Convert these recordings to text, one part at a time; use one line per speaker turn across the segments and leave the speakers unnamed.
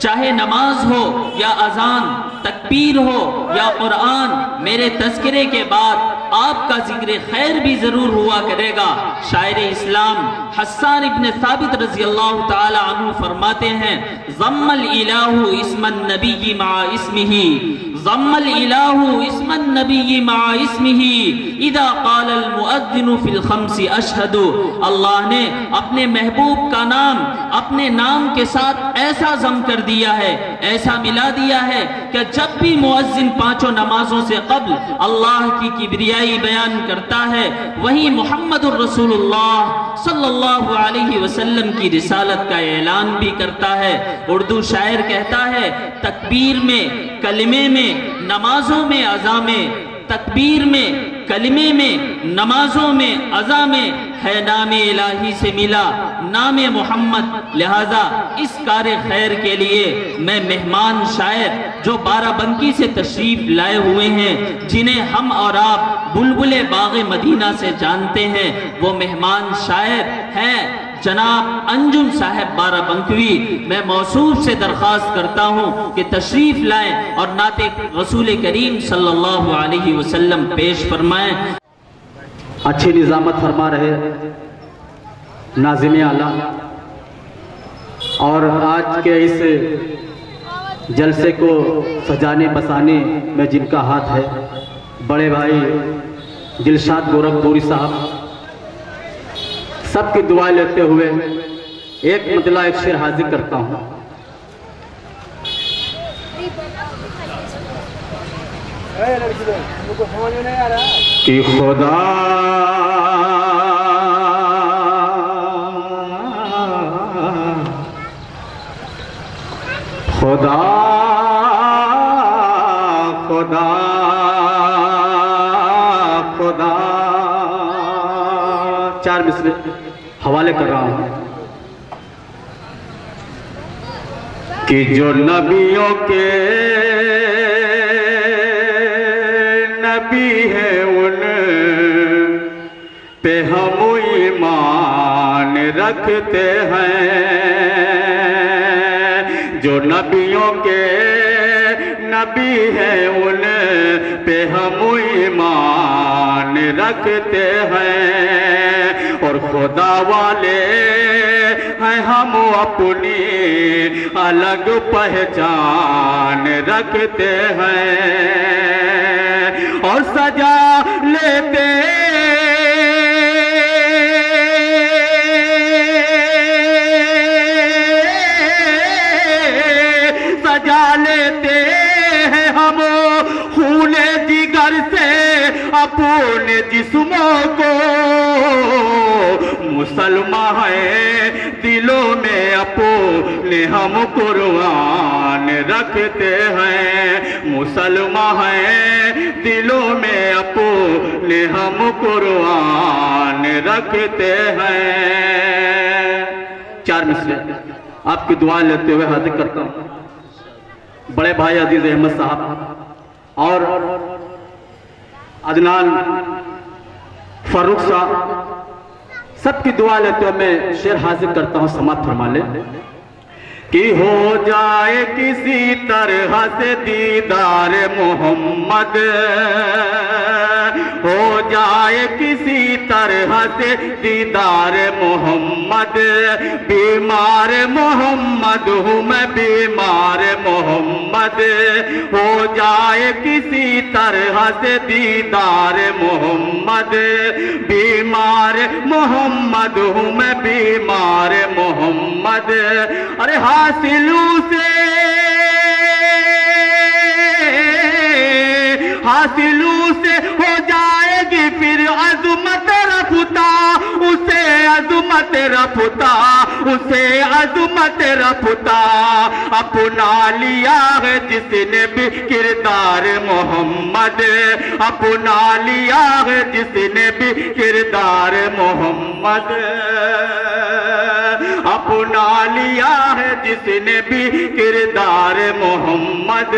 चाहे नमाज हो या अजान, तकबीर हो या कुरान, मेरे तज़किरे के बाद आपका जिक्र खैर भी जरूर हुआ करेगा। शायर इस्लाम हस्सान इब्न साबित रज़ी अल्लाह ताला अन्हु फरमाते हैं, ज़म्मल इलाहु इस्मन नबी मा इस्मिही, ज़म्मल इलाहु इस्मन नबी मा इस्मिही, इदा क़ालल मुअद्दिनु फिल खम्सी अशहदु। अल्लाह ने अपने महबूब का नाम अपने नाम के साथ ऐसा जम कर दिया है, ऐसा मिला दिया है कि जब भी मुअज्जिन पांचों नमाजों से कब्ल अल्लाह की किबरियाई बयान करता है, वहीं मुहम्मदुर रसूलुल्लाह सल्लल्लाहु अलैहि वसल्लम की रिसालत का ऐलान भी करता है। उर्दू शायर कहता है, तकबीर में, कलिमे में, नमाजों में, अज़ा में, तकबीर में, कलिमे में, नमाजों में, अज़ा में है नामे इलाही से मिला नामे मोहम्मद। लिहाजा इस कार्य खैर के लिए मैं मेहमान शायर जो बाराबंकी से तशरीफ लाए हुए हैं, जिन्हें हम और आप बुलबुले बाग़े मदीना से जानते हैं, वो मेहमान शायर हैं जनाब अंजुम साहब बाराबंकवी। मैं मौसूफ से दरख्वास्त करता हूँ कि तशरीफ लाएं और नाते रसूल करीम सल्लल्लाहु अलैहि वसल्लम पेश फरमाएं।
अच्छी निजामत फरमा रहे नाज़िम आला, और आज के इस जलसे को सजाने बसाने में जिनका हाथ है, बड़े भाई दिलशाद गोरखपुरी साहब, सबकी दुआ लेते हुए एक मतला एक शेर हाजिर करता हूँ। कि खुदा खुदा खुदा खुदा, चार मिसरे हवाले कर रहा हूं कि जो नबियों के नबी है उन पे हम ईमान रखते हैं। जो नबियों के नबी है उन पे हम ईमान रखते हैं, और खुदा वाले हैं हम अपनी अलग पहचान रखते हैं, और सजा लेते हैं हम खूने जिगर से अपने जिस्मों को। मुसलमान है दिलों में अपने हम कुर्बान रखते हैं। मुसलमान है दिलों में अपने हम कुर्बान रखते हैं। चार मिसरे आपकी दुआ लेते हुए हाजिर करता हूँ। बड़े भाई अजीज अहमद साहब और अदनान फारूक साहब, सबकी दुआ लेते हुए मैं शेर हाजिर करता हूँ। समात फरमा ले कि हो जाए किसी तरह से दीदार मोहम्मद, हो जाए किसी तरह से दीदार मोहम्मद। बीमार मोहम्मद हूँ मैं, बीमार मोहम्मद। हो जाए किसी तरह से दीदार मोहम्मद। बीमार मोहम्मद हूँ मैं, बीमार मोहम्मद। अरे हासिलू से हो जाएगी फिर अज़मत रफ़्ता, उसे अज़मत रफ़्ता, उसे अज़मत रफ़्ता। अपना लिया है जिसने भी किरदार मोहम्मद, अपना लिया है जिसने भी किरदार मोहम्मद, अपना लिया है जिसने भी किरदार मोहम्मद।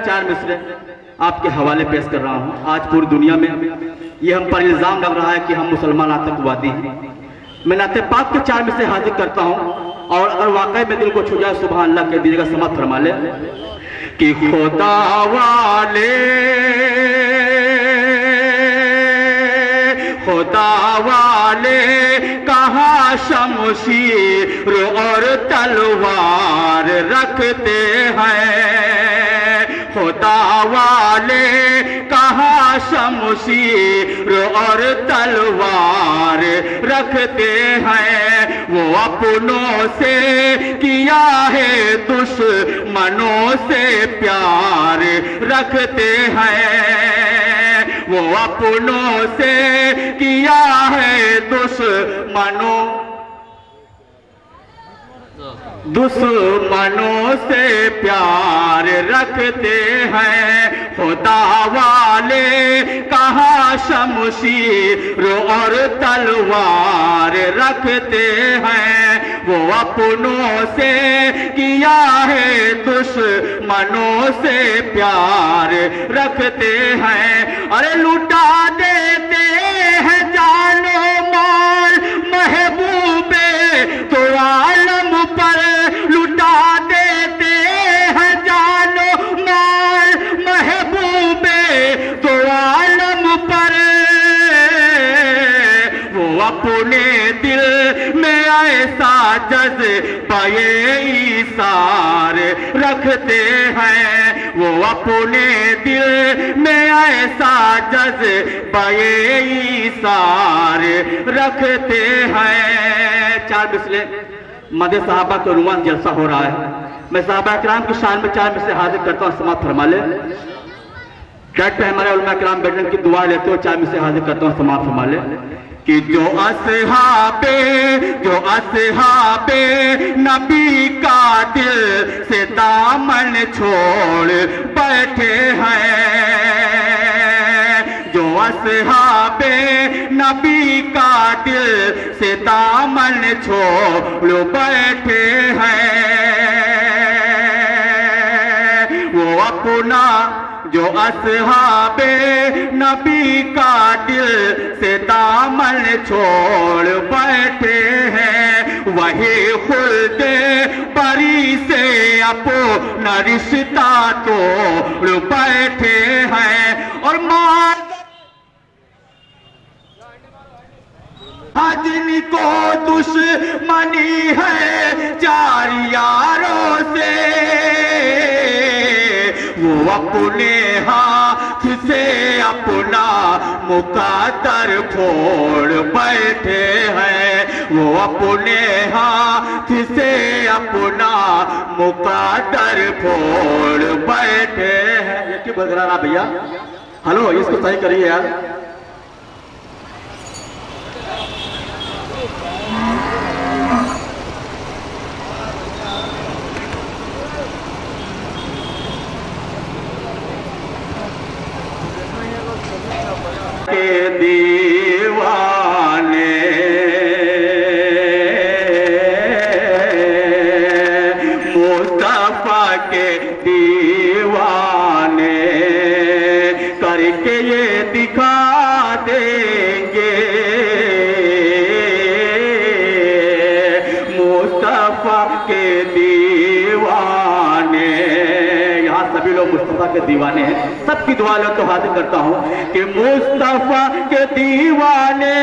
चार मिसरे आपके हवाले पेश कर रहा हूँ। आज पूरी दुनिया में ये हम पर इल्जाम लग रहा है कि हम मुसलमान आतंकवादी हैं। मैं नाते पाक के चार मिसरे हाजिर करता हूँ। और अगर वाकई में दिल को छू जाए सुभान अल्लाह कह दीजिएगा, समाप्त फरमा ले कि खुदा वाले कहाँ शमशीर और तलवार रखते हैं, खुदा वाले कहाँ शमशीर और तलवार रखते हैं। वो अपनों से किया है दुश्मनों से प्यार रखते हैं, वो अपनों से किया है दुश्मनों से प्यार रखते हैं। खुदा वाले कहाँ शमशीर और तलवार रखते हैं, वो अपनों से किया है दुश्मनों से प्यार रखते हैं। अरे लुटा देते हैं जानो माल महबूबे तो आलम पर, लुटा देते हैं जानो माल महबूबे तो आलम पर। वो अपने दिल में ऐसा जज्बा ईसार रखते हैं, वो अपने दिल में ऐसा जज्बा ईसार रखते हैं। 4 मिसले मदे साहबा के उन्वान जलसा हो रहा है। मैं साहबा किराम की शान में 4 मिसले हाजिर करता हूँ, समाप्त फरमा ले। ट्रैक पे हमारे उलमा किराम बैठने की दुआ लेते हो, 4 मिसले हाजिर करता हूँ, समाप्त फरमा ले कि जो असहाबे नबी का दिल से दामन छोड़ बैठे हैं, जो असहाबे नबी का दिल से दामन छोड़ बैठे हैं, वो अपना जो असहाबे नबी का दिल से दामन छोड़ बैठे हैं, वही खुद परी से अपना रिश्ता तोड़ बैठे हैं। और माँ जिनको दुश्मनी है 4 यारों से, वो अपने हाथ से अपना मुकद्दर फोड़ बैठे हैं, वो अपने हाथ से अपना मुकद्दर फोड़ बैठे हैं। ये क्यों बज रहा भैया? हेलो, इसको सही करिए यार। के दीवाने मुस्तफा के दीवाने करके ये दिखा देंगे, मुस्तफा के दीवाने। यहाँ सभी लोग मुस्तफा के दीवाने हैं, सबकी दुआ लो तो हाजिर करता हूं कि मुस्तफा के दीवाने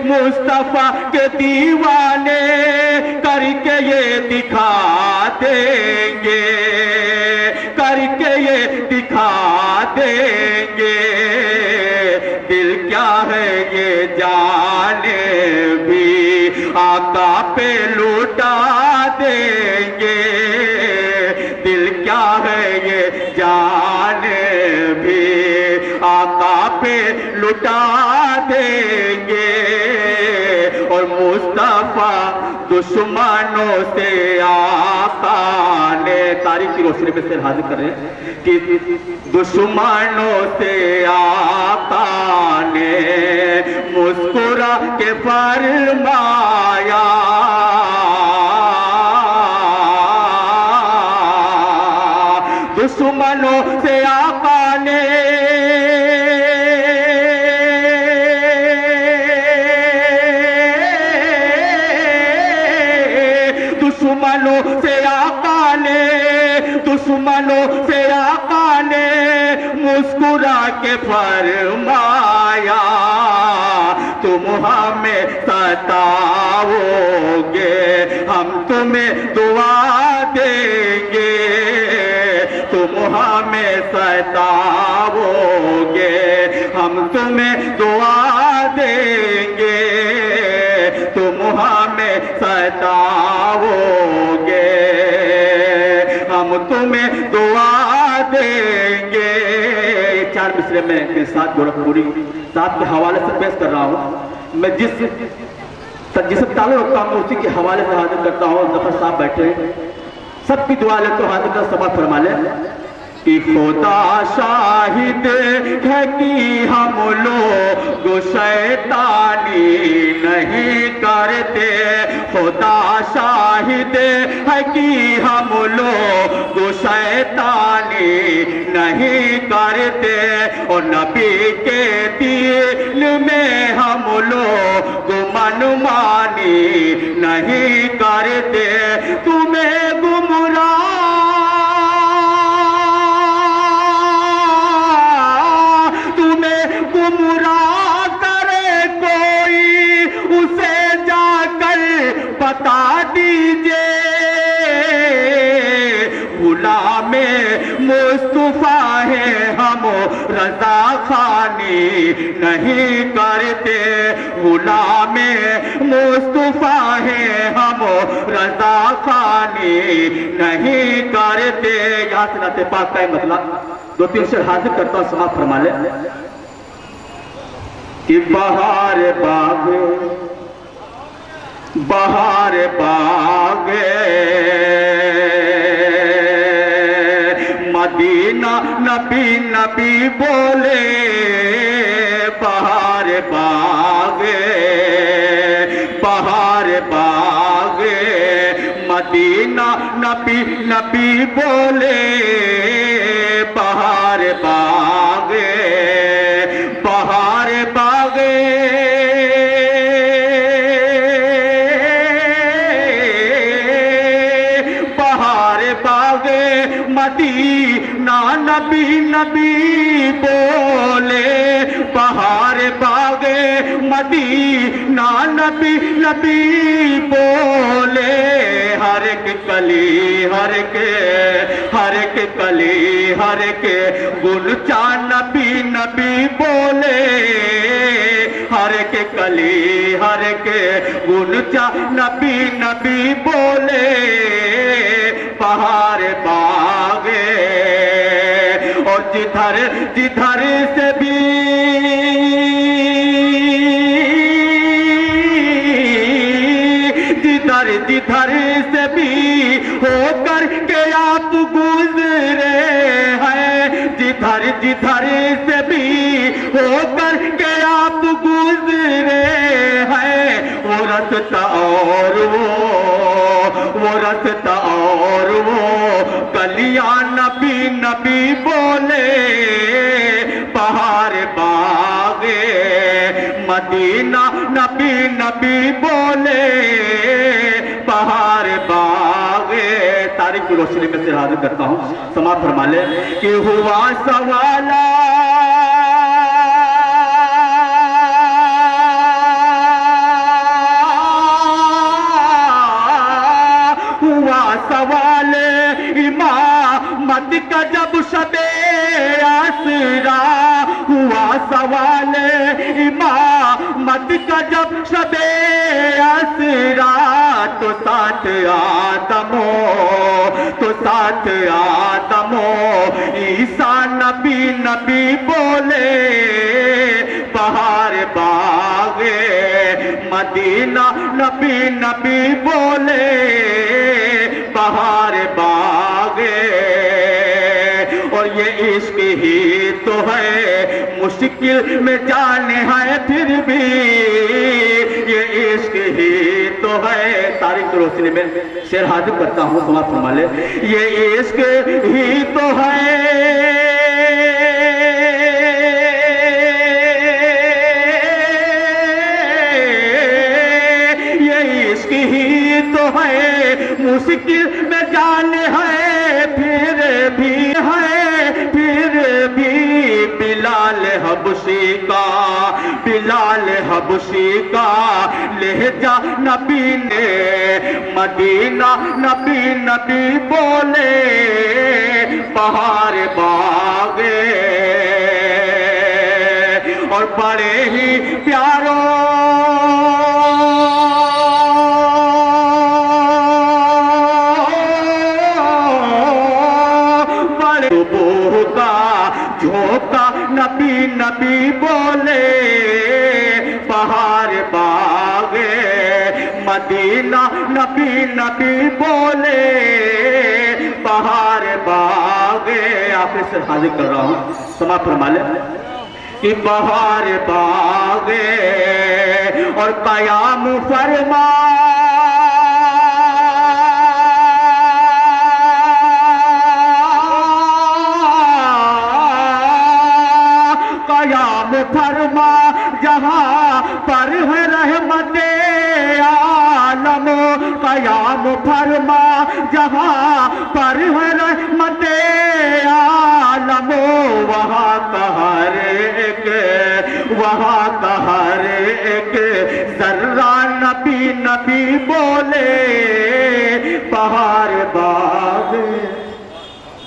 मुस्तफा के दीवाने करके ये दिखा देंगे, करके ये दिखा देंगे। दिल क्या है ये जाने भी आका पे लुटा देंगे, दिल क्या है ये जाने भी आका पे लुटा देंगे। और मुस्तफा दुश्मनों से आका ने, तारीख की रोशनी पे सिर हाजिर कर रहे हैं कि दुश्मनों से आका ने मुस्कुरा के फरमाया, दुश्मनों से आका ने दुश्मनों से आका ने मुस्कुरा के फरमाया, तुम हमें सताओगे हम तुम्हें दुआ देंगे, तुम हमें सताओगे हम तुम्हें दुआ देंगे, तुम हमें सताओगे हम तुम्हें दुआ देंगे। चार मिसरे में के साथ गोरखपुरी साहब के हवाले से पेश कर रहा हूँ। मैं जिसे ताल्लुक रखता हूँ उसी के हवाले से हाजिर करता हूँ। जफर साहब बैठे सबकी दुआ ले तो हाजिर का समा फरमा ले कि खुदा शाहिद है कि हम लोग शैतानी नहीं करते, खुदा शाहिद है कि हम लोग शैतानी नहीं करते, और नबी के दिल में हम लोग मनमानी नहीं करते। तुम्हें गुमराह करे कोई उसे जाकर बता दीजिए, गुलामे मुस्तफा है हम रजा खानी नहीं करते, गुलामे मुस्तफा है हम रजा खानी नहीं करते। यहाँ से नाते पाक का मतलब दो तीन शेर हाजिर करता हूँ, समाप्त फरमा ले कि बहार बागे मदीना नबी नबी बोले, बहार बागे मदीना नबी नबी बोले, बहार बागे मदीना नबी नबी बोले, बहार बागे मदीना नबी नबी बोले, हर एक कली हर के गुलचा नबी नबी बोले, हर एक कली हर के गुलचा नबी नबी बोले, बहार बागे और जिधर से भी जिधर से भी होकर के आप गुजरे हैं, जिधर से भी होकर के आप गुजरे हैं, वो रास्ता और वो गलियां नबी नबी बोले, बहार बागे मदीना नबी नबी बोले, बहार बागे। तारीख की रोशनी में से हाजिर करता हूँ, समाप्त फरमा ले कि हुआ सवाला सवाल इमामत का जब शबे आसरा, हुआ सवाल इमामत का जब शबे आसरा, तो साथ आदमो ईसा नबी नबी बोले, बहार बागे मदीना नबी नबी बोले, बहार बागे। और ये इश्क ही तो है मुश्किल में जाने है फिर भी, ये इश्क ही तो है। तारीख की रोशनी में शेर हाजिर करता हूँ, समाप्त फरमा ले। ये इश्क ही तो है, मुश्किल में जान है फिर भी बिलाल हबशी का लहजा नबी ने मदीना नबी बोले बहार बागे और बड़े ही प्यारों झोंका नबी बोले बहार बागे मदीना नबी बोले बहार बागे। आखिर से हाजिर कर रहा हूँ, समा फरमा ले कि बहार बागे और कयाम फरमा फरमा जहाँ पर है रहमते आलम कयाम फरमा जहाँ पर है रहमते आलम वहाँ का हर एक जर्रा नबी बोले बहार बाग।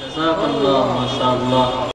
जज़ाकल्लाह माशाअल्लाह।